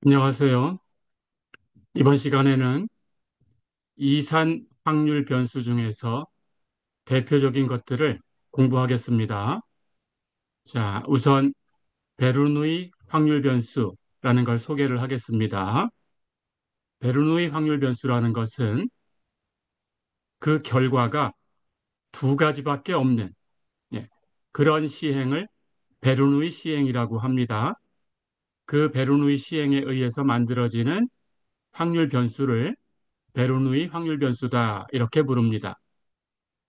안녕하세요. 이번 시간에는 이산 확률 변수 중에서 대표적인 것들을 공부하겠습니다. 자, 우선 베르누이 확률 변수라는 걸 소개를 하겠습니다. 베르누이 확률 변수라는 것은 그 결과가 두 가지밖에 없는 예, 그런 시행을 베르누이 시행이라고 합니다. 그 베르누이 시행에 의해서 만들어지는 확률 변수를 베르누이 확률 변수다 이렇게 부릅니다.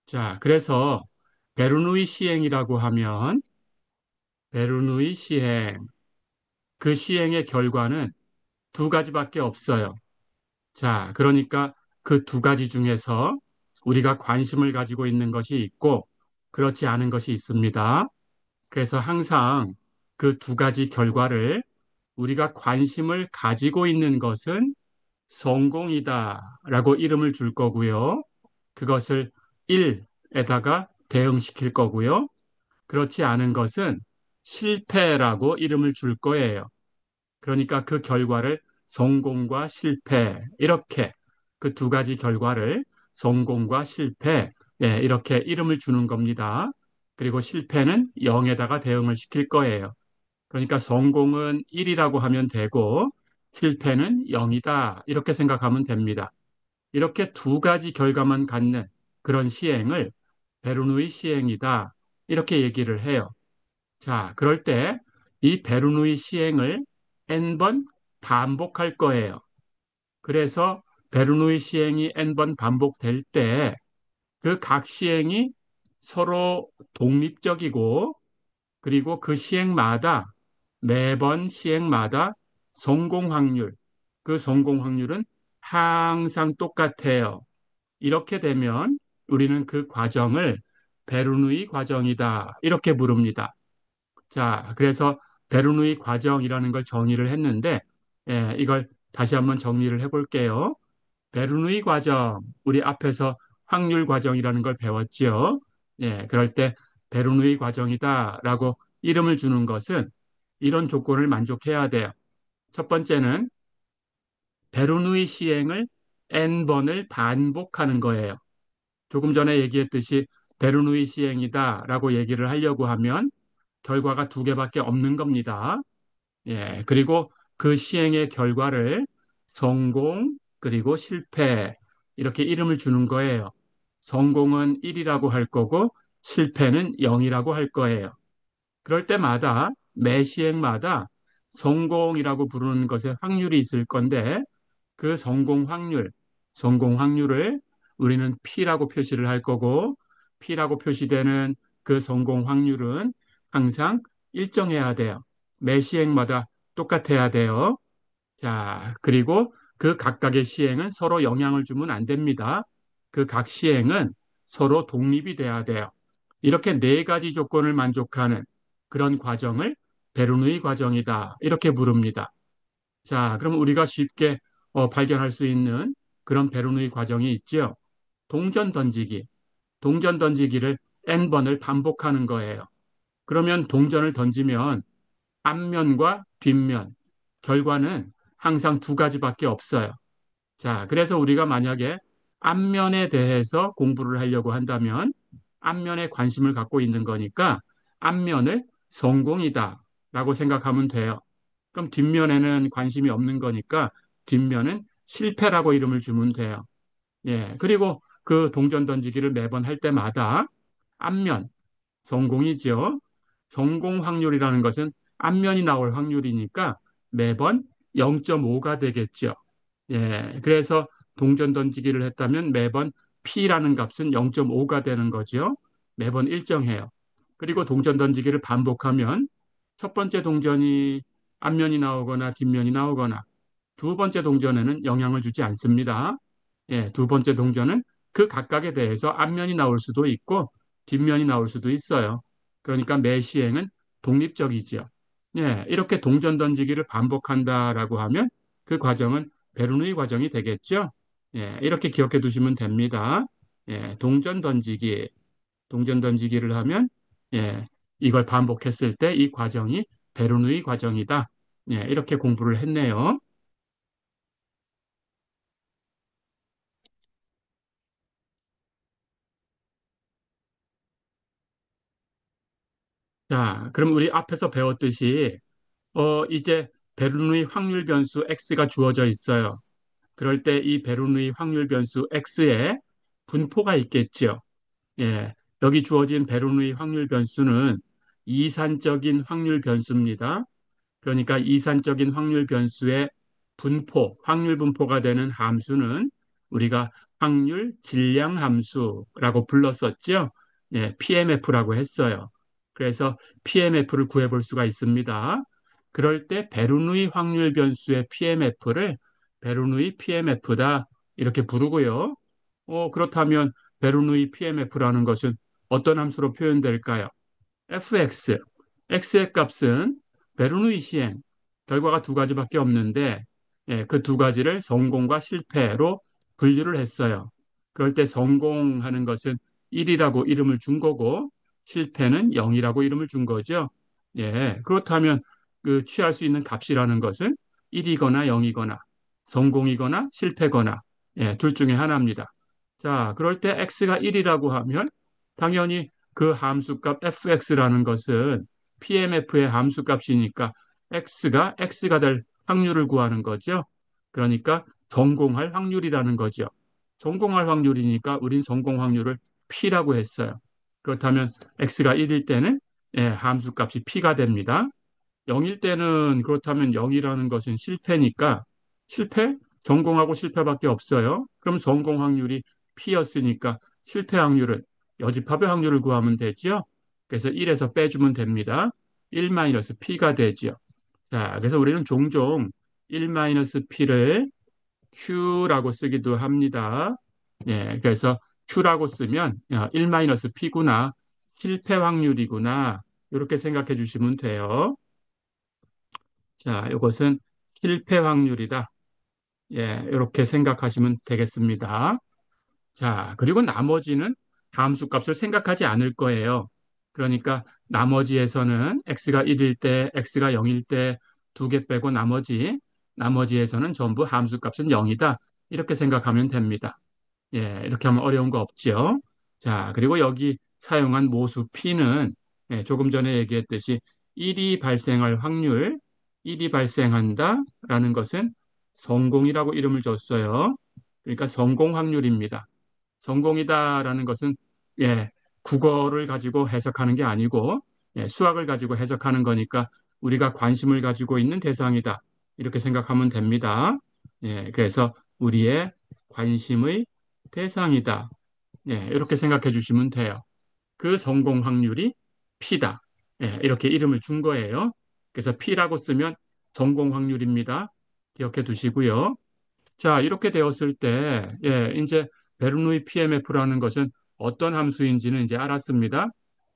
자, 그래서 베르누이 시행이라고 하면 베르누이 시행, 그 시행의 결과는 두 가지밖에 없어요. 자, 그러니까 그 두 가지 중에서 우리가 관심을 가지고 있는 것이 있고 그렇지 않은 것이 있습니다. 그래서 항상 그 두 가지 결과를 우리가 관심을 가지고 있는 것은 성공이다라고 이름을 줄 거고요. 그것을 1에다가 대응시킬 거고요. 그렇지 않은 것은 실패라고 이름을 줄 거예요. 그러니까 그 결과를 성공과 실패, 이렇게 그 두 가지 결과를 성공과 실패, 이렇게 이름을 주는 겁니다. 그리고 실패는 0에다가 대응을 시킬 거예요. 그러니까 성공은 1이라고 하면 되고 실패는 0이다. 이렇게 생각하면 됩니다. 이렇게 두 가지 결과만 갖는 그런 시행을 베르누이 시행이다. 이렇게 얘기를 해요. 자, 그럴 때 이 베르누이 시행을 n번 반복할 거예요. 그래서 베르누이 시행이 n번 반복될 때 그 각 시행이 서로 독립적이고 그리고 그 시행마다 매번 시행마다 성공 확률, 그 성공 확률은 항상 똑같아요. 이렇게 되면 우리는 그 과정을 베르누이 과정이다. 이렇게 부릅니다. 자, 그래서 베르누이 과정이라는 걸 정의를 했는데, 이걸 다시 한번 정리를 해볼게요. 베르누이 과정, 우리 앞에서 확률 과정이라는 걸 배웠지요. 그럴 때 베르누이 과정이다라고 이름을 주는 것은 이런 조건을 만족해야 돼요. 첫 번째는 베르누이 시행을 n번을 반복하는 거예요. 조금 전에 얘기했듯이 베르누이 시행이다라고 얘기를 하려고 하면 결과가 두 개밖에 없는 겁니다. 그리고 그 시행의 결과를 성공, 그리고 실패, 이렇게 이름을 주는 거예요. 성공은 1이라고 할 거고, 실패는 0이라고 할 거예요. 그럴 때마다, 매 시행마다 성공이라고 부르는 것에 확률이 있을 건데, 그 성공 확률을 우리는 P라고 표시를 할 거고, P라고 표시되는 그 성공 확률은 항상 일정해야 돼요. 매 시행마다 똑같아야 돼요. 자, 그리고 그 각각의 시행은 서로 영향을 주면 안 됩니다. 그 각 시행은 서로 독립이 돼야 돼요. 이렇게 네 가지 조건을 만족하는 그런 과정을 베르누이 과정이다. 이렇게 부릅니다. 자, 그럼 우리가 쉽게 발견할 수 있는 그런 베르누이 과정이 있죠. 동전 던지기. 동전 던지기를 n번을 반복하는 거예요. 그러면 동전을 던지면 앞면과 뒷면, 결과는 항상 두 가지밖에 없어요. 자, 그래서 우리가 만약에 앞면에 대해서 공부를 하려고 한다면 앞면에 관심을 갖고 있는 거니까 앞면을 성공이다 라고 생각하면 돼요. 그럼 뒷면에는 관심이 없는 거니까 뒷면은 실패라고 이름을 주면 돼요. 그리고 그 동전 던지기를 매번 할 때마다 앞면, 성공이죠. 성공 확률이라는 것은 앞면이 나올 확률이니까 매번 0.5가 되겠죠. 그래서 동전 던지기를 했다면 매번 P라는 값은 0.5가 되는 거죠. 매번 일정해요. 그리고 동전 던지기를 반복하면 첫 번째 동전이 앞면이 나오거나 뒷면이 나오거나 두 번째 동전에는 영향을 주지 않습니다. 두 번째 동전은 그 각각에 대해서 앞면이 나올 수도 있고 뒷면이 나올 수도 있어요. 그러니까 매 시행은 독립적이지요. 이렇게 동전 던지기를 반복한다라고 하면 그 과정은 베르누이 과정이 되겠죠. 이렇게 기억해 두시면 됩니다. 동전 던지기를 하면 예, 이걸 반복했을 때 이 과정이 베르누이 과정이다. 예, 이렇게 공부를 했네요. 자, 그럼 우리 앞에서 배웠듯이 이제 베르누이 확률 변수 x가 주어져 있어요. 그럴 때 이 베르누이 확률 변수 x에 분포가 있겠죠. 예, 여기 주어진 베르누이 확률 변수는 이산적인 확률 변수입니다. 그러니까 이산적인 확률 변수의 분포, 확률 분포가 되는 함수는 우리가 확률 질량 함수라고 불렀었죠. 예, PMF라고 했어요. 그래서 PMF를 구해볼 수가 있습니다. 그럴 때 베르누이 확률 변수의 PMF를 베르누이 PMF다 이렇게 부르고요. 그렇다면 베르누이 PMF라는 것은 어떤 함수로 표현될까요? fx, x의 값은 베르누이 시행, 결과가 두 가지밖에 없는데 예, 그 두 가지를 성공과 실패로 분류를 했어요. 그럴 때 성공하는 것은 1이라고 이름을 준 거고 실패는 0이라고 이름을 준 거죠. 예, 그렇다면 그 취할 수 있는 값이라는 것은 1이거나 0이거나 성공이거나 실패거나 예, 둘 중에 하나입니다. 자, 그럴 때 x가 1이라고 하면 당연히 그 함수값 fx라는 것은 PMF의 함수값이니까 x가 될 확률을 구하는 거죠. 그러니까 성공할 확률이라는 거죠. 성공할 확률이니까 우린 성공 확률을 p라고 했어요. 그렇다면 x가 1일 때는 예, 함수값이 p가 됩니다. 0일 때는 그렇다면 0이라는 것은 실패니까 실패? 성공하고 실패밖에 없어요. 그럼 성공 확률이 P였으니까 실패 확률은 여집합의 확률을 구하면 되지요. 그래서 1에서 빼주면 됩니다. 1-P가 되지요. 자, 그래서 우리는 종종 1-P를 Q라고 쓰기도 합니다. 예, 그래서 Q라고 쓰면 1-P구나. 실패 확률이구나. 이렇게 생각해 주시면 돼요. 자, 이것은 실패 확률이다. 예, 이렇게 생각하시면 되겠습니다. 자, 그리고 나머지는 함수 값을 생각하지 않을 거예요. 그러니까 나머지에서는 x가 1일 때, x가 0일 때 두 개 빼고 나머지에서는 전부 함수 값은 0이다. 이렇게 생각하면 됩니다. 예, 이렇게 하면 어려운 거 없죠. 자, 그리고 여기 사용한 모수 P는 예, 조금 전에 얘기했듯이 1이 발생할 확률, 1이 발생한다라는 것은 성공이라고 이름을 줬어요. 그러니까 성공 확률입니다. 성공이다라는 것은 예, 국어를 가지고 해석하는 게 아니고 예, 수학을 가지고 해석하는 거니까 우리가 관심을 가지고 있는 대상이다. 이렇게 생각하면 됩니다. 예, 그래서 우리의 관심의 대상이다. 예, 이렇게 생각해 주시면 돼요. 그 성공 확률이 P다. 예, 이렇게 이름을 준 거예요. 그래서 P라고 쓰면 성공 확률입니다. 기억해 두시고요. 자, 이렇게 되었을 때, 예, 이제 베르누이 PMF라는 것은 어떤 함수인지는 이제 알았습니다.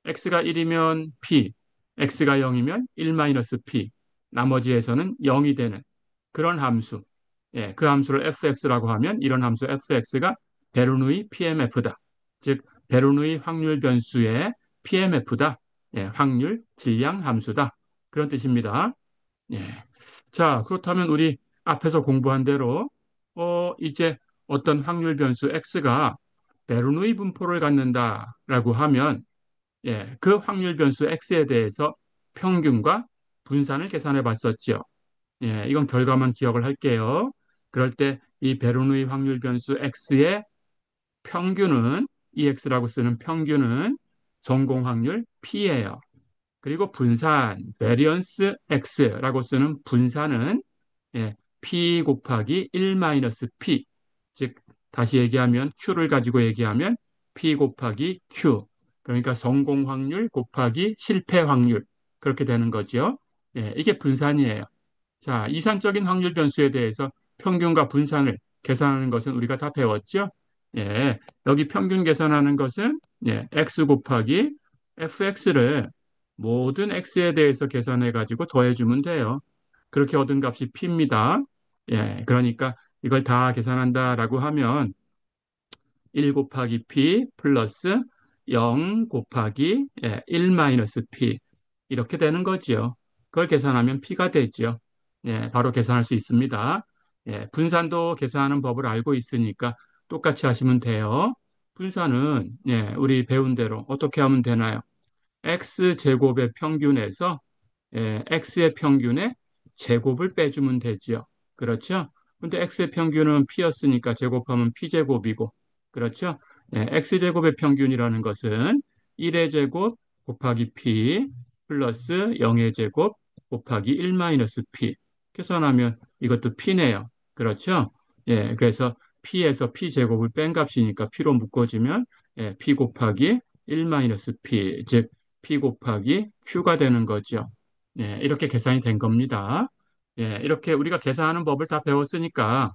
x가 1이면 p, x가 0이면 1-p, 나머지에서는 0이 되는 그런 함수. 예, 그 함수를 fx라고 하면 이런 함수 fx가 베르누이 PMF다. 즉, 베르누이 확률 변수의 PMF다. 예, 확률 질량 함수다. 그런 뜻입니다. 예. 자, 그렇다면 우리 앞에서 공부한 대로, 이제 어떤 확률 변수 x가 베르누이 분포를 갖는다라고 하면, 예, 그 확률 변수 x에 대해서 평균과 분산을 계산해 봤었죠. 예, 이건 결과만 기억을 할게요. 그럴 때 이 베르누이 확률 변수 x의 평균은, EX라고 쓰는 평균은 성공 확률 P예요. 그리고 분산, variance x라고 쓰는 분산은 예, p 곱하기 1-p, 즉 다시 얘기하면 q를 가지고 얘기하면 p 곱하기 q, 그러니까 성공 확률 곱하기 실패 확률 그렇게 되는 거죠. 예, 이게 분산이에요. 자, 이산적인 확률 변수에 대해서 평균과 분산을 계산하는 것은 우리가 다 배웠죠. 예, 여기 평균 계산하는 것은 예, x 곱하기 fx를 모든 x에 대해서 계산해 가지고 더해주면 돼요. 그렇게 얻은 값이 p입니다. 예, 그러니까 이걸 다 계산한다라고 하면 1 곱하기 p 플러스 0 곱하기 1 마이너스 p 이렇게 되는 거지요. 그걸 계산하면 p가 되죠. 바로 계산할 수 있습니다. 분산도 계산하는 법을 알고 있으니까 똑같이 하시면 돼요. 분산은 우리 배운 대로 어떻게 하면 되나요? x 제곱의 평균에서 x의 평균에 제곱을 빼주면 되지요. 그렇죠? 근데 x의 평균은 p였으니까 제곱하면 p제곱이고, 그렇죠? x제곱의 평균이라는 것은 1의 제곱 곱하기 p 플러스 0의 제곱 곱하기 1 마이너스 p. 계산하면 이것도 p네요. 그렇죠? 그래서 p에서 p제곱을 뺀 값이니까 p로 묶어주면 p 곱하기 1 마이너스 p, 즉 p 곱하기 q가 되는 거죠. 이렇게 계산이 된 겁니다. 이렇게 우리가 계산하는 법을 다 배웠으니까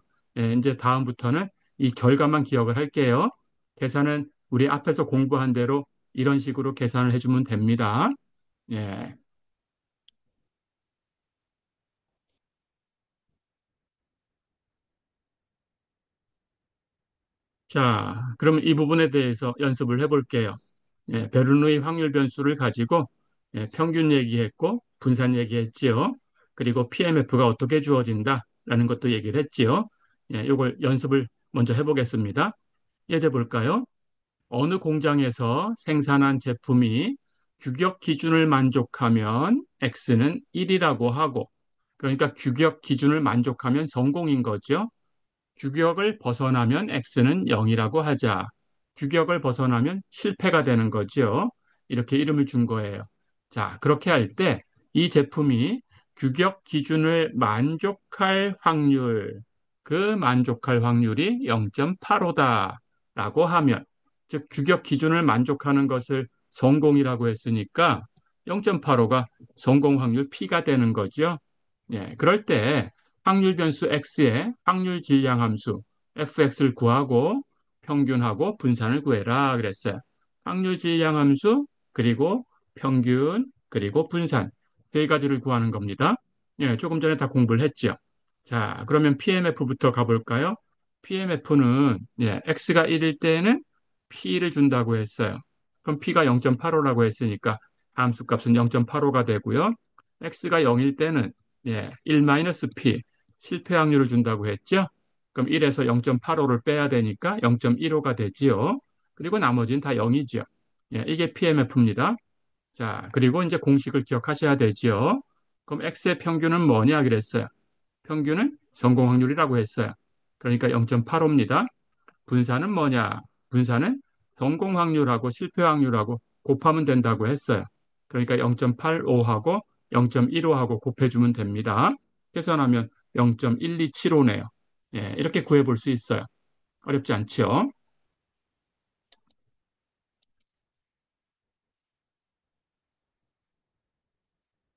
이제 다음부터는 이 결과만 기억을 할게요. 계산은 우리 앞에서 공부한 대로 이런 식으로 계산을 해주면 됩니다. 예. 자, 그러면 이 부분에 대해서 연습을 해볼게요. 베르누이 확률 변수를 가지고 평균 얘기했고 분산 얘기했지요. 그리고 PMF가 어떻게 주어진다라는 것도 얘기를 했지요. 이걸 연습을 먼저 해보겠습니다. 예제 볼까요? 어느 공장에서 생산한 제품이 규격 기준을 만족하면 X는 1이라고 하고, 그러니까 규격 기준을 만족하면 성공인 거죠. 규격을 벗어나면 X는 0이라고 하자. 규격을 벗어나면 실패가 되는 거죠. 이렇게 이름을 준 거예요. 자, 그렇게 할 때 이 제품이 규격 기준을 만족할 확률, 그 만족할 확률이 0.85다라고 하면, 즉 규격 기준을 만족하는 것을 성공이라고 했으니까 0.85가 성공 확률 P가 되는 거죠. 그럴 때 확률 변수 x의 확률 질량 함수 fx를 구하고 평균하고 분산을 구해라 그랬어요. 확률 질량 함수 그리고 평균 그리고 분산 세 가지를 구하는 겁니다. 조금 전에 다 공부를 했죠. 자, 그러면 PMF부터 가볼까요? PMF는 x가 1일 때는 P를 준다고 했어요. 그럼 P가 0.85라고 했으니까 함수 값은 0.85가 되고요. x가 0일 때는 1-P 실패 확률을 준다고 했죠. 그럼 1에서 0.85를 빼야 되니까 0.15가 되지요. 그리고 나머지는 다 0이죠. 이게 PMF입니다. 자, 그리고 이제 공식을 기억하셔야 되지요. 그럼 X의 평균은 뭐냐 그랬어요. 평균은 성공 확률이라고 했어요. 그러니까 0.85입니다. 분산은 뭐냐? 분산은 성공 확률하고 실패 확률하고 곱하면 된다고 했어요. 그러니까 0.85하고 0.15하고 곱해주면 됩니다. 계산하면 0.1275네요. 이렇게 구해볼 수 있어요. 어렵지 않죠?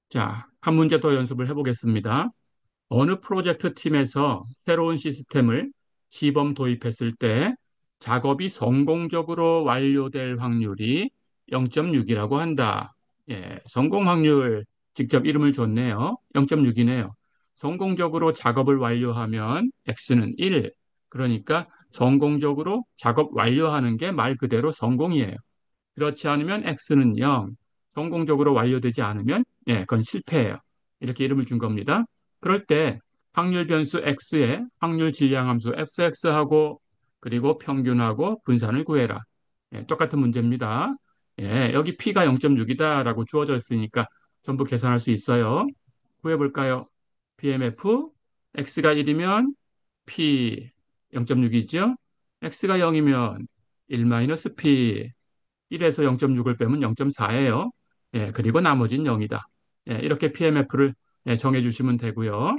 자, 한 문제 더 연습을 해보겠습니다. 어느 프로젝트 팀에서 새로운 시스템을 시범 도입했을 때 작업이 성공적으로 완료될 확률이 0.6이라고 한다. 성공 확률 직접 이름을 줬네요. 0.6이네요. 성공적으로 작업을 완료하면 X는 1. 그러니까 성공적으로 작업 완료하는 게 말 그대로 성공이에요. 그렇지 않으면 X는 0. 성공적으로 완료되지 않으면 그건 실패예요. 이렇게 이름을 준 겁니다. 그럴 때 확률 변수 X에 확률 질량 함수 fx하고 그리고 평균하고 분산을 구해라. 똑같은 문제입니다. 여기 P가 0.6이다라고 주어져 있으니까 전부 계산할 수 있어요. 구해볼까요? PMF X가 1이면 P 0.6이죠. X가 0이면 1-P 1에서 0.6을 빼면 0.4예요. 그리고 나머지는 0이다. 이렇게 PMF를 정해 주시면 되고요.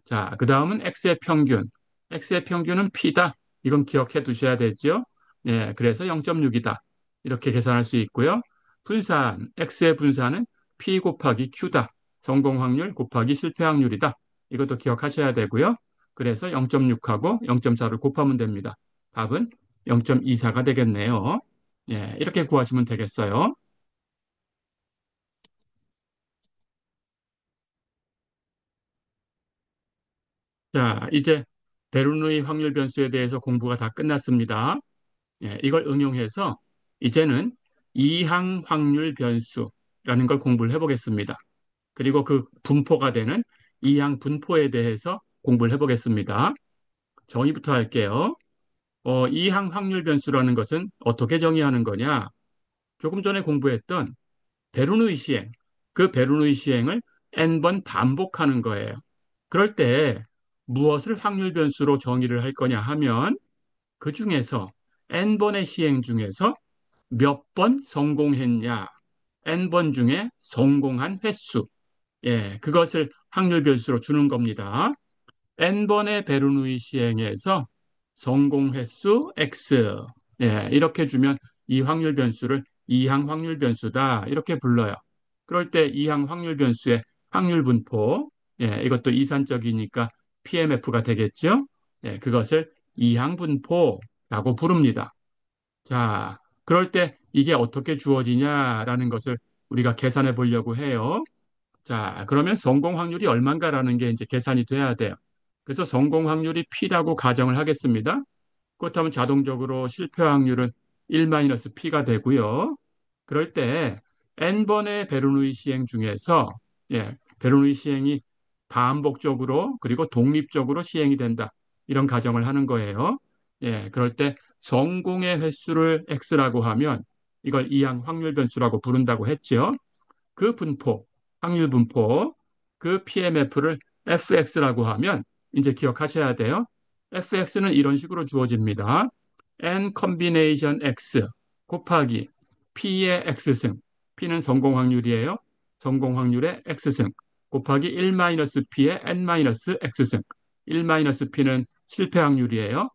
자, 그 다음은 X의 평균. X의 평균은 P다. 이건 기억해 두셔야 되죠. 그래서 0.6이다. 이렇게 계산할 수 있고요. 분산, X의 분산은 P 곱하기 Q다. 성공 확률 곱하기 실패 확률이다. 이것도 기억하셔야 되고요. 그래서 0.6하고 0.4를 곱하면 됩니다. 답은 0.24가 되겠네요. 이렇게 구하시면 되겠어요. 자, 이제 베르누이 확률 변수에 대해서 공부가 다 끝났습니다. 이걸 응용해서 이제는 이항 확률 변수라는 걸 공부를 해보겠습니다. 그리고 그 분포가 되는 이항 분포에 대해서 공부를 해보겠습니다. 정의부터 할게요. 이항 확률 변수라는 것은 어떻게 정의하는 거냐? 조금 전에 공부했던 베르누이 시행, 그 베르누이 시행을 n번 반복하는 거예요. 그럴 때 무엇을 확률 변수로 정의를 할 거냐 하면 그 중에서 n번의 시행 중에서 몇 번 성공했냐, n번 중에 성공한 횟수, 그것을 확률 변수로 주는 겁니다. n번의 베르누이 시행에서 성공 횟수 x, 이렇게 주면 이 확률 변수를 이항 확률 변수다 이렇게 불러요. 그럴 때 이항 확률 변수의 확률 분포, 이것도 이산적이니까 PMF가 되겠죠. 그것을 이항 분포라고 부릅니다. 자, 그럴 때 이게 어떻게 주어지냐라는 것을 우리가 계산해 보려고 해요. 자, 그러면 성공 확률이 얼마인가라는 게 이제 계산이 돼야 돼요. 그래서 성공 확률이 P라고 가정을 하겠습니다. 그렇다면 자동적으로 실패 확률은 1-P가 되고요. 그럴 때 n번의 베르누이 시행 중에서 베르누이 시행이 반복적으로 그리고 독립적으로 시행이 된다. 이런 가정을 하는 거예요. 그럴 때 성공의 횟수를 x라고 하면 이걸 이항 확률 변수라고 부른다고 했죠. 그 분포, 확률 분포, 그 PMF를 fx라고 하면 이제 기억하셔야 돼요. fx는 이런 식으로 주어집니다. n 컨비네이션 x 곱하기 p의 x승, p는 성공 확률이에요. 성공 확률의 x승 곱하기 1-p의 n-x승, 1-p는 실패 확률이에요.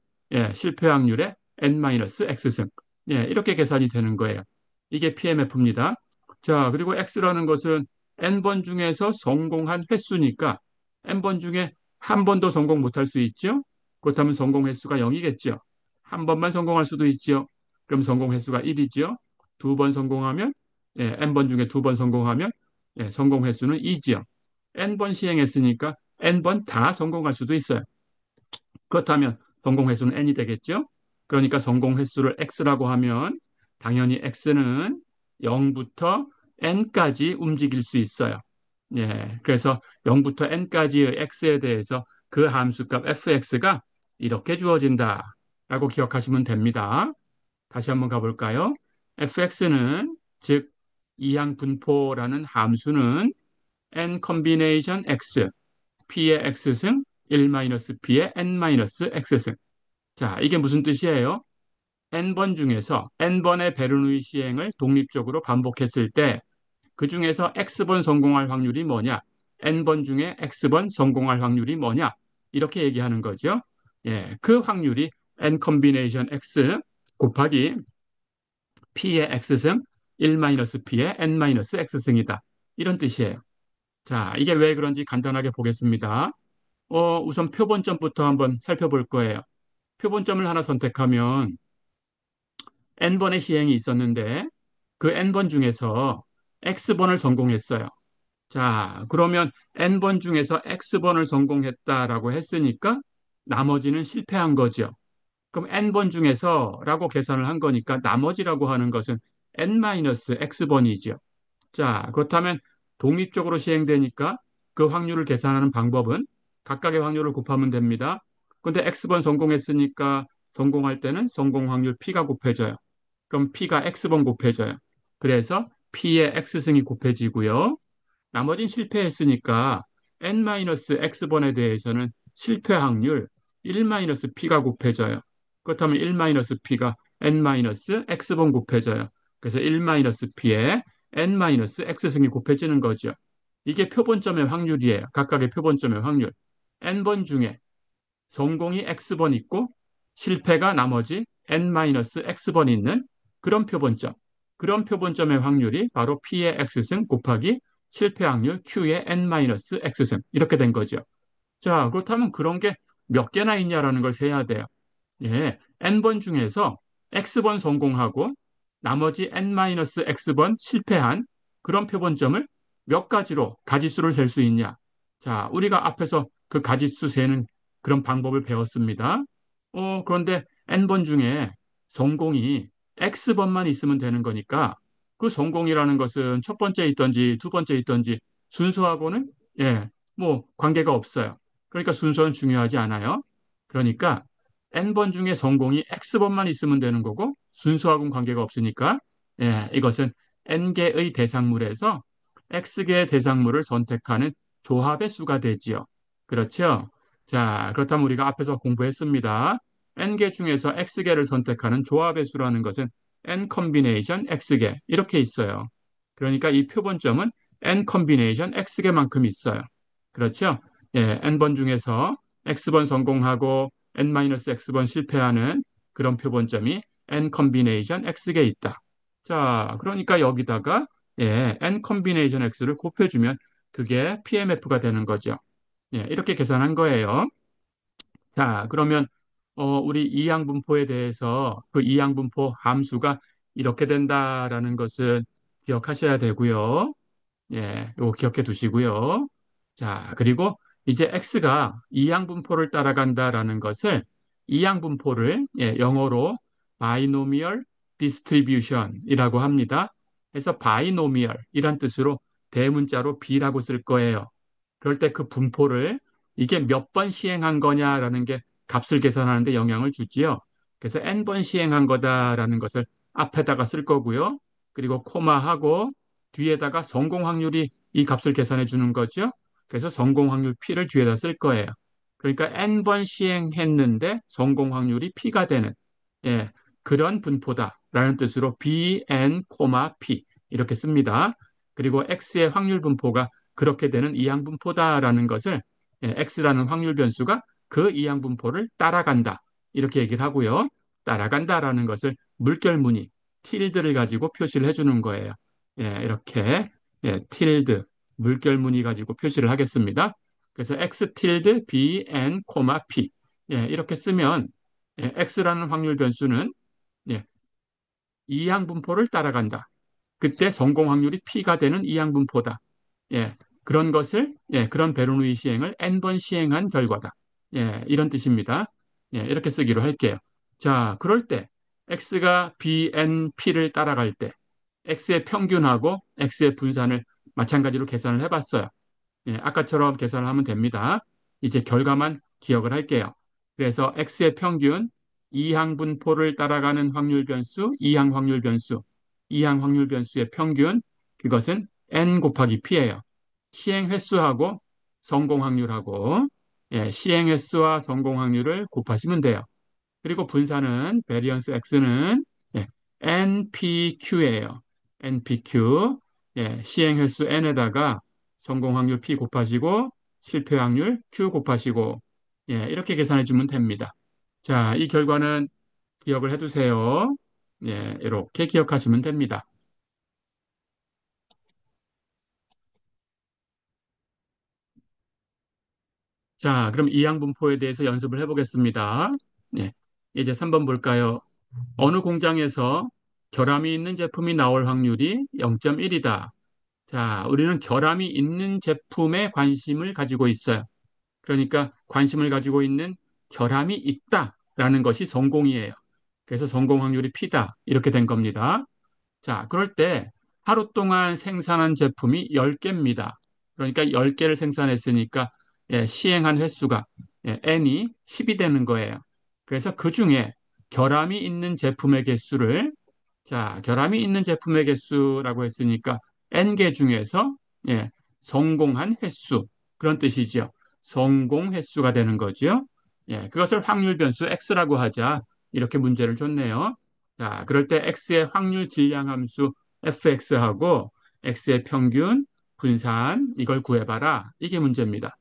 실패 확률의 n-x승. 이렇게 계산이 되는 거예요. 이게 PMF입니다. 자, 그리고 X라는 것은 N번 중에서 성공한 횟수니까 N번 중에 한 번도 성공 못할 수 있죠? 그렇다면 성공 횟수가 0이겠죠? 한 번만 성공할 수도 있죠? 그럼 성공 횟수가 1이죠? 두 번 성공하면, N번 중에 두 번 성공하면, 성공 횟수는 2지요. N번 시행했으니까 N번 다 성공할 수도 있어요. 그렇다면 성공 횟수는 n이 되겠죠? 그러니까 성공 횟수를 x라고 하면 당연히 x는 0부터 n까지 움직일 수 있어요. 그래서 0부터 n까지의 x에 대해서 그 함수값 fx가 이렇게 주어진다라고 기억하시면 됩니다. 다시 한번 가볼까요? fx는 즉 이항 분포라는 함수는 n 컨비네이션 x, p의 x승 1-p의 n-x승. 자, 이게 무슨 뜻이에요? n번 중에서 n번의 베르누이 시행을 독립적으로 반복했을 때 그 중에서 x번 성공할 확률이 뭐냐? n번 중에 x번 성공할 확률이 뭐냐? 이렇게 얘기하는 거죠. 그 확률이 n 컨비네이션 x 곱하기 p의 x승 1-p의 n-x승이다. 이런 뜻이에요. 자, 이게 왜 그런지 간단하게 보겠습니다. 우선 표본점부터 한번 살펴볼 거예요. 표본점을 하나 선택하면 n번의 시행이 있었는데 그 n번 중에서 x번을 성공했어요. 자, 그러면 n번 중에서 x번을 성공했다라고 했으니까 나머지는 실패한 거죠. 그럼 n번 중에서라고 계산을 한 거니까 나머지라고 하는 것은 n-x번이죠. 자, 그렇다면 독립적으로 시행되니까 그 확률을 계산하는 방법은 각각의 확률을 곱하면 됩니다. 근데 X번 성공했으니까 성공할 때는 성공 확률 P가 곱해져요. 그럼 P가 X번 곱해져요. 그래서 P의 X승이 곱해지고요. 나머진 실패했으니까 n-x번에 대해서는 실패 확률 1-p가 곱해져요. 그렇다면 1-p가 n-x번 곱해져요. 그래서 1-p에 n-x승이 곱해지는 거죠. 이게 표본점의 확률이에요. 각각의 표본점의 확률. n번 중에 성공이 x번 있고 실패가 나머지 n-x번 있는 그런 표본점. 그런 표본점의 확률이 바로 p의 x승 곱하기 실패 확률 q의 n-x승 이렇게 된 거죠. 자, 그렇다면 그런 게 몇 개나 있냐라는 걸 세야 돼요. n번 중에서 x번 성공하고 나머지 n-x번 실패한 그런 표본점을 몇 가지로 가지수를 셀 수 있냐? 자, 우리가 앞에서 그 가지수 세는 그런 방법을 배웠습니다. 그런데 n번 중에 성공이 x번만 있으면 되는 거니까 그 성공이라는 것은 첫 번째 있던지 두 번째 있던지 순수하고는 뭐 관계가 없어요. 그러니까 순서는 중요하지 않아요. 그러니까 n번 중에 성공이 x번만 있으면 되는 거고 순서하고는 관계가 없으니까 이것은 n개의 대상물에서 x개의 대상물을 선택하는 조합의 수가 되지요. 그렇죠? 자, 그렇다면 우리가 앞에서 공부했습니다. n개 중에서 x개를 선택하는 조합의 수라는 것은 n 컨비네이션 x개 이렇게 있어요. 그러니까 이 표본점은 n 컨비네이션 x개만큼 있어요. 그렇죠? n번 중에서 x번 성공하고 n-x번 실패하는 그런 표본점이 n 컨비네이션 x개 있다. 자, 그러니까 여기다가 n 컨비네이션 x를 곱해주면 그게 PMF가 되는 거죠. 이렇게 계산한 거예요. 자, 그러면 우리 이항분포에 대해서 그 이항분포 함수가 이렇게 된다라는 것을 기억하셔야 되고요. 요거 기억해 두시고요. 자, 그리고 이제 x가 이항분포를 따라간다라는 것을 이항분포를 영어로 바이노미얼 디스트리뷰션이라고 합니다. 그래서 바이노미얼이란 뜻으로 대문자로 b라고 쓸 거예요. 그럴 때 그 분포를 이게 몇 번 시행한 거냐라는 게 값을 계산하는 데 영향을 주지요. 그래서 n번 시행한 거다라는 것을 앞에다가 쓸 거고요. 그리고 코마하고 뒤에다가 성공 확률이 이 값을 계산해 주는 거죠. 그래서 성공 확률 P를 뒤에다 쓸 거예요. 그러니까 n번 시행했는데 성공 확률이 P가 되는 예, 그런 분포다라는 뜻으로 BN, P 이렇게 씁니다. 그리고 X의 확률 분포가 그렇게 되는 이항분포다라는 것을 X라는 확률 변수가 그 이항분포를 따라간다. 이렇게 얘기를 하고요. 따라간다라는 것을 물결무늬, 틸드를 가지고 표시를 해주는 거예요. 이렇게 틸드, 물결무늬 가지고 표시를 하겠습니다. 그래서 X 틸드 BN, P 이렇게 쓰면 X라는 확률 변수는 이항분포를 따라간다. 그때 성공 확률이 P가 되는 이항분포다. 예, 그런 것을, 그런 베르누이 시행을 n번 시행한 결과다. 이런 뜻입니다. 이렇게 쓰기로 할게요. 자, 그럴 때 x가 bnp를 따라갈 때 x의 평균하고 x의 분산을 마찬가지로 계산을 해봤어요. 아까처럼 계산을 하면 됩니다. 이제 결과만 기억을 할게요. 그래서 x의 평균, 이항분포를 따라가는 확률 변수, 이항 확률 변수, 이항 확률 변수의 평균, 그것은 n 곱하기 p예요. 시행 횟수하고 성공 확률하고 시행 횟수와 성공 확률을 곱하시면 돼요. 그리고 분산은 베리언스 x는 NPQ예요. NPQ. 시행 횟수 n에다가 성공 확률 p 곱하시고 실패 확률 q 곱하시고 이렇게 계산해 주면 됩니다. 자, 이 결과는 기억을 해 두세요. 이렇게 기억하시면 됩니다. 자, 그럼 이항분포에 대해서 연습을 해 보겠습니다. 이제 3번 볼까요? 어느 공장에서 결함이 있는 제품이 나올 확률이 0.1이다. 자, 우리는 결함이 있는 제품에 관심을 가지고 있어요. 그러니까 관심을 가지고 있는 결함이 있다라는 것이 성공이에요. 그래서 성공 확률이 P다. 이렇게 된 겁니다. 자, 그럴 때 하루 동안 생산한 제품이 10개입니다. 그러니까 10개를 생산했으니까 시행한 횟수가 n이 10이 되는 거예요. 그래서 그 중에 결함이 있는 제품의 개수를 자, 결함이 있는 제품의 개수라고 했으니까 n개 중에서 성공한 횟수 그런 뜻이죠. 성공 횟수가 되는 거죠. 그것을 확률 변수 x라고 하자. 이렇게 문제를 줬네요. 자, 그럴 때 x의 확률 질량 함수 fx하고 x의 평균, 분산 이걸 구해봐라. 이게 문제입니다.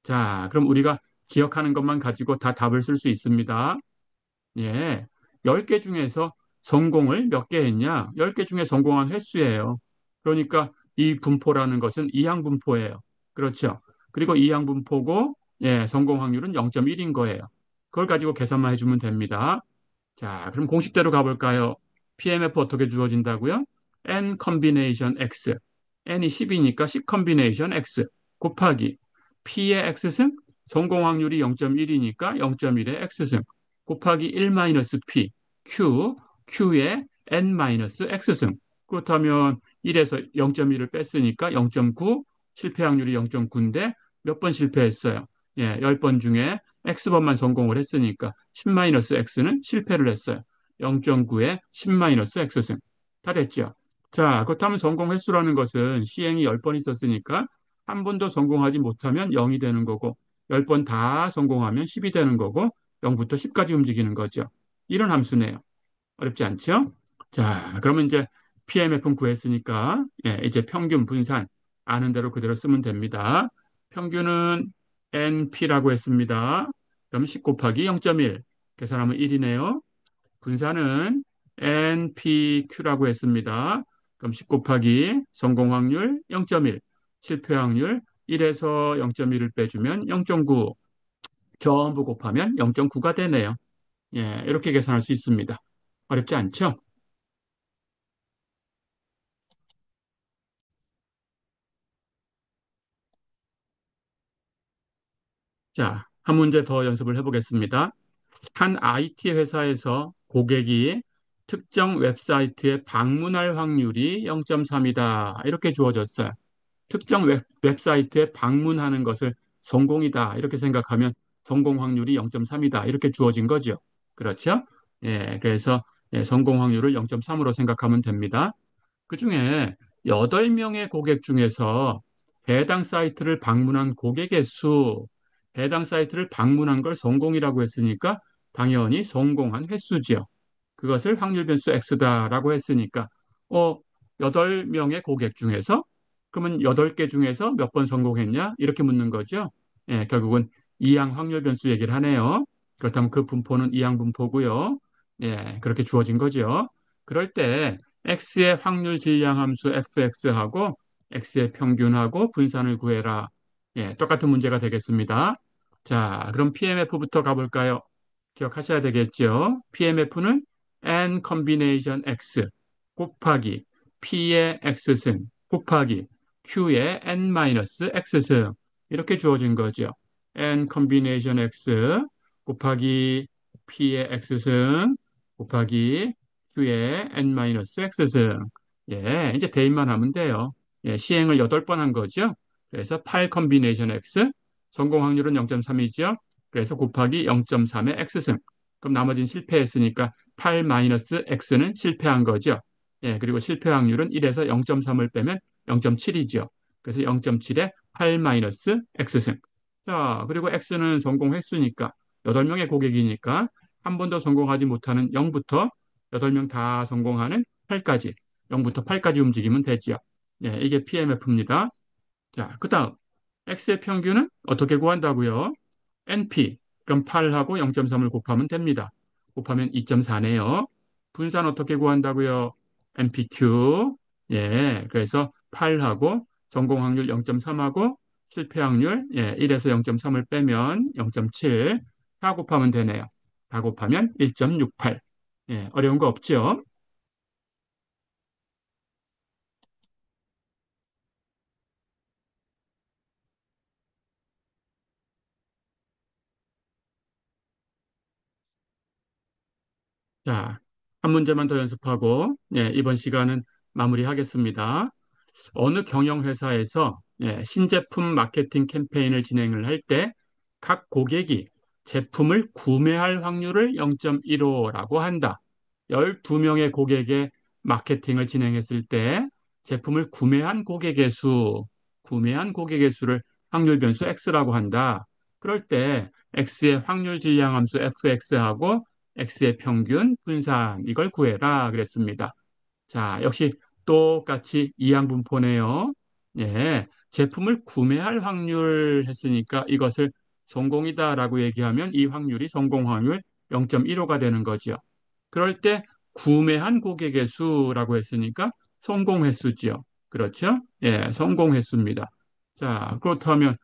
자, 그럼 우리가 기억하는 것만 가지고 다 답을 쓸 수 있습니다. 10개 중에서 성공을 몇 개 했냐? 10개 중에 성공한 횟수예요. 그러니까 이 분포라는 것은 이항분포예요. 그렇죠? 그리고 이항분포고 성공 확률은 0.1인 거예요. 그걸 가지고 계산만 해주면 됩니다. 자, 그럼 공식대로 가볼까요? PMF 어떻게 주어진다고요? N 컨비네이션 X. N이 10이니까 10 컨비네이션 X 곱하기 P의 X승 성공 확률이 0.1이니까 0.1의 X승 곱하기 1-P Q Q의 N-X승. 그렇다면 1에서 0.1을 뺐으니까 0.9 실패 확률이 0.9인데 몇 번 실패했어요. 예, 10번 중에 X번만 성공을 했으니까 10-X는 실패를 했어요. 0.9에 10-X승. 다 됐죠? 자, 그렇다면 성공 횟수라는 것은 시행이 10번 있었으니까 한 번도 성공하지 못하면 0이 되는 거고 10번 다 성공하면 10이 되는 거고 0부터 10까지 움직이는 거죠. 이런 함수네요. 어렵지 않죠? 자, 그러면 이제 PMF는 구했으니까 예, 이제 평균 분산 아는 대로 그대로 쓰면 됩니다. 평균은 NP라고 했습니다. 그럼 10 곱하기 0.1 계산하면 1이네요. 분산은 NPQ라고 했습니다. 그럼 10 곱하기 성공 확률 0.1, 실패 확률 1에서 0.1을 빼주면 0.9, 전부 곱하면 0.9가 되네요. 예, 이렇게 계산할 수 있습니다. 어렵지 않죠? 자, 한 문제 더 연습을 해보겠습니다. 한 IT 회사에서 고객이 특정 웹사이트에 방문할 확률이 0.3이다. 이렇게 주어졌어요. 특정 웹사이트에 방문하는 것을 성공이다. 이렇게 생각하면 성공 확률이 0.3이다. 이렇게 주어진 거죠. 그렇죠? 예, 그래서 예, 성공 확률을 0.3으로 생각하면 됩니다. 그중에 8명의 고객 중에서 해당 사이트를 방문한 고객의 수, 해당 사이트를 방문한 걸 성공이라고 했으니까 당연히 성공한 횟수지요. 그것을 확률 변수 X다라고 했으니까, 8명의 고객 중에서, 그러면 8개 중에서 몇 번 성공했냐? 이렇게 묻는 거죠. 예, 결국은 이항 확률 변수 얘기를 하네요. 그렇다면 그 분포는 이항 분포고요. 예, 그렇게 주어진 거죠. 그럴 때 X의 확률 질량 함수 fx하고 X의 평균하고 분산을 구해라. 예, 똑같은 문제가 되겠습니다. 자, 그럼 PMF부터 가볼까요? 기억하셔야 되겠죠? PMF는 N combination X 곱하기 P의 X승 곱하기 Q의 N-X승 이렇게 주어진 거죠. N combination X 곱하기 P의 X승 곱하기 Q의 N-X승. 예, 이제 대입만 하면 돼요. 예, 시행을 8번 한 거죠. 그래서 8 combination X 성공 확률은 0.3이죠. 그래서 곱하기 0.3의 X승. 그럼 나머지는 실패했으니까 8-X는 실패한 거죠. 예, 그리고 실패 확률은 1에서 0.3을 빼면 0.7이죠. 그래서 0.7에 8-X승. 자, 그리고 X는 성공 횟수니까 8명의 고객이니까 한 번도 성공하지 못하는 0부터 8명 다 성공하는 8까지, 0부터 8까지 움직이면 되지요. 예, 이게 PMF입니다. 자, 그 다음 X의 평균은 어떻게 구한다고요? NP, 그럼 8하고 0.3을 곱하면 됩니다. 곱하면 2.4네요. 분산 어떻게 구한다고요? NPQ, 예, 그래서 8하고 성공 확률 0.3하고 실패 확률 1에서 0.3을 빼면 0.7, 다 곱하면 되네요. 다 곱하면 1.68. 예, 어려운 거 없죠? 자, 한 문제만 더 연습하고 이번 시간은 마무리하겠습니다. 어느 경영회사에서 신제품 마케팅 캠페인을 진행을 할 때 각 고객이 제품을 구매할 확률을 0.15라고 한다. 12명의 고객의 마케팅을 진행했을 때 제품을 구매한 고객의 수를 확률 변수 X라고 한다. 그럴 때 X의 확률 질량 함수 fx하고 X의 평균 분산 이걸 구해라 그랬습니다. 자, 역시 똑같이 이항분포네요. 예, 제품을 구매할 확률 했으니까 이것을 성공이다라고 얘기하면 이 확률이 성공 확률 0.15가 되는 거죠. 그럴 때 구매한 고객의 수라고 했으니까 성공 횟수지요. 그렇죠? 예, 성공 횟수입니다. 자, 그렇다면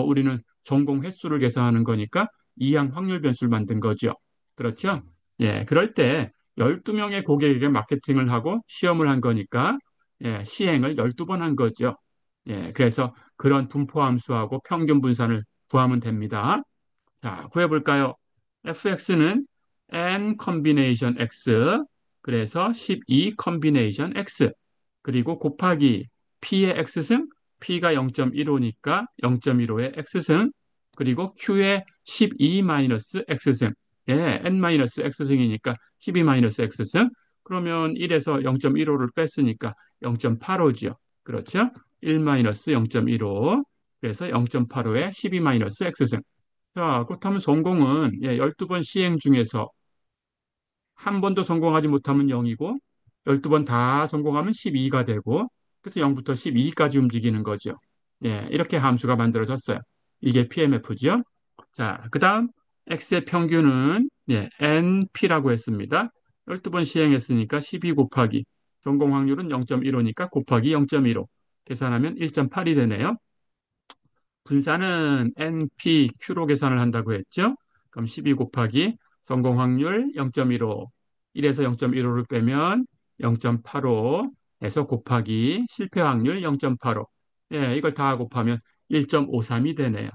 우리는 성공 횟수를 계산하는 거니까 이항 확률 변수를 만든 거죠. 그렇죠? 예, 그럴 때 12명의 고객에게 마케팅을 하고 시험을 한 거니까 시행을 12번 한 거죠. 예, 그래서 그런 분포 함수하고 평균 분산을 구하면 됩니다. 자, 구해볼까요? fx는 n combination x, 그래서 12 combination x, 그리고 곱하기 p의 x승 P가 0.15니까 0.15의 X승, 그리고 Q의 12-X승, 예, N-X승이니까 12-X승, 그러면 1에서 0.15를 뺐으니까 0.85죠. 그렇죠? 1-0.15, 그래서 0.85의 12-X승. 자, 그렇다면 성공은 예, 12번 시행 중에서 한 번도 성공하지 못하면 0이고 12번 다 성공하면 12가 되고 그래서 0부터 12까지 움직이는 거죠. 예, 이렇게 함수가 만들어졌어요. 이게 PMF죠. 자, 그다음 X의 평균은 예, NP라고 했습니다. 12번 시행했으니까 12 곱하기 성공 확률은 0.15니까 곱하기 0.15 계산하면 1.8이 되네요. 분산은 NPQ로 계산을 한다고 했죠. 그럼 12 곱하기 성공 확률 0.15, 1에서 0.15를 빼면 0.85에서 곱하기 실패 확률 0.85. 예, 이걸 다 곱하면 1.53이 되네요.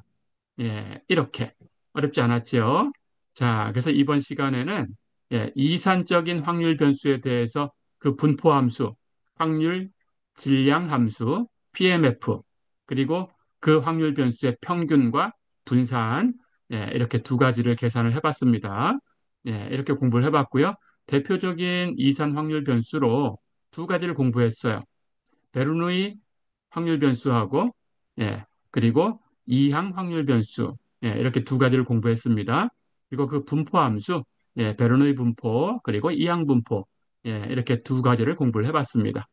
예, 이렇게 어렵지 않았죠. 자, 그래서 이번 시간에는 예, 이산적인 확률 변수에 대해서 그 분포 함수, 확률 질량 함수, PMF, 그리고 그 확률 변수의 평균과 분산, 예, 이렇게 두 가지를 계산을 해봤습니다. 예, 이렇게 공부를 해봤고요. 대표적인 이산 확률 변수로 두 가지를 공부했어요. 베르누이 확률 변수하고 예, 그리고 이항 확률 변수 예, 이렇게 두 가지를 공부했습니다. 그리고 그 분포 함수 예, 베르누이 분포 그리고 이항 분포 예, 이렇게 두 가지를 공부를 해봤습니다.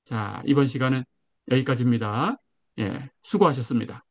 자, 이번 시간은 여기까지입니다. 예, 수고하셨습니다.